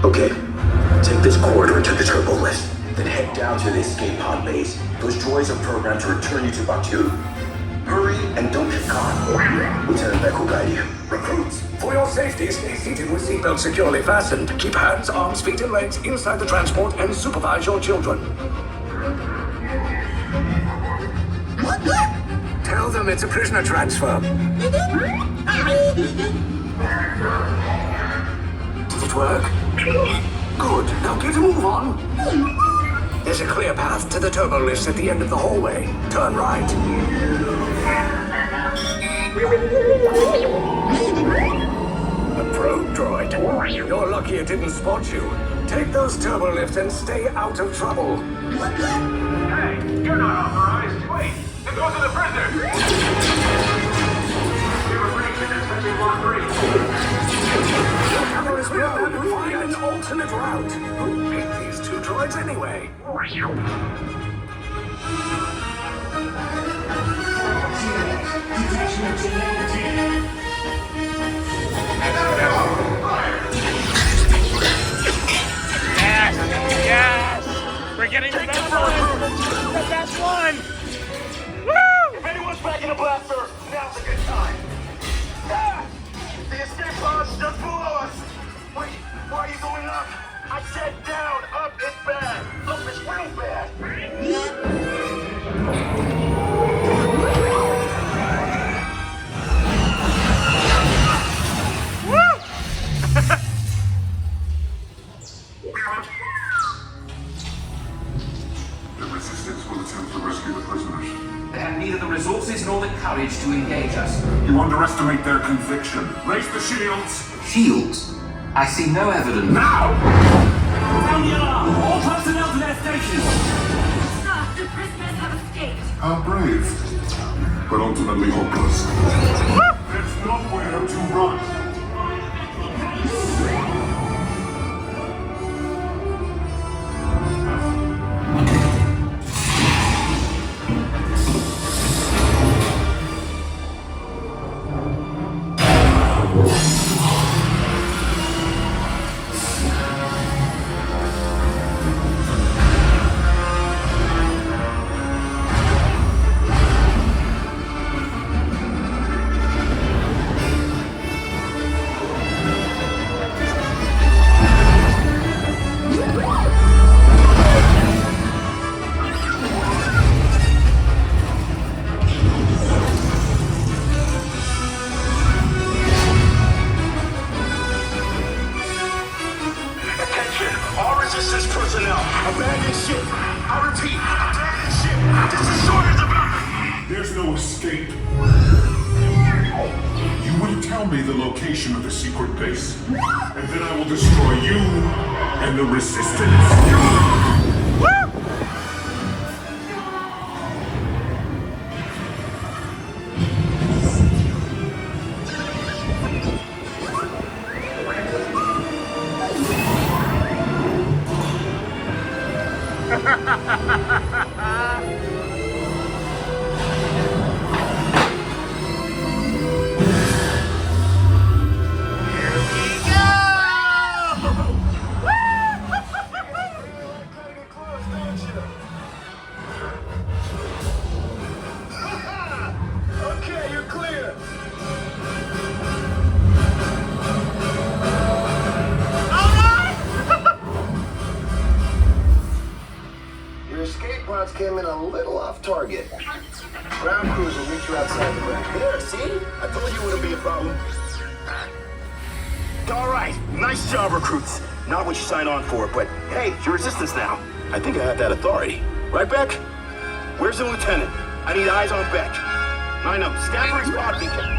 Okay, take this corridor to the turbo lift, then head down to the escape pod base. Those droids are programmed to return you to Batuu. Hurry and don't get caught. Lieutenant Beck will guide you. Recruits, for your safety, stay seated with seatbelts securely fastened. Keep hands, arms, feet, and legs inside the transport and supervise your children. Tell them it's a prisoner transfer. Did it work? Good. Now get a move on. There's a clear path to the turbo lifts at the end of the hallway. Turn right. A probe droid. You're lucky it didn't spot you. Take those turbo lifts and stay out of trouble. Hey, you're not authorized. Wait, it goes to the prisoner. We were breaking and touching block 3. There is find an alternate route. Who picked these two droids anyway? Detection of genetic. Yes! We're getting the best one! The best one! Woo! If anyone's packing a blaster, now's a good time. Ah! The escape pod's just below us. Wait, why are you going up? I said down. Up is bad. Up is real bad. The resistance will attempt to rescue the prisoners. They have neither the resources nor the courage to engage us. You underestimate their conviction. Raise the shields! Shields? I see no evidence. Now! Sound the alarm! All personnel to their stations! Sir, the prisoners have escaped. How brave, but ultimately hopeless. There's nowhere to run. Resistance personnel, abandon ship. I repeat, abandon ship. This is shorter about. There's no escape. You will tell me the location of the secret base, and then I will destroy you and the resistance. Okay, you're clear. Your escape pods came in a little off target. Ground crews will meet you outside the wreck. There, see? I told you it wouldn't be a problem. All right, nice job, recruits. Not what you signed on for, but hey, you're resistance now. I think I have that authority. Right, Beck? Where's the lieutenant? I need eyes on Beck. I know, Stafford's pod beacon.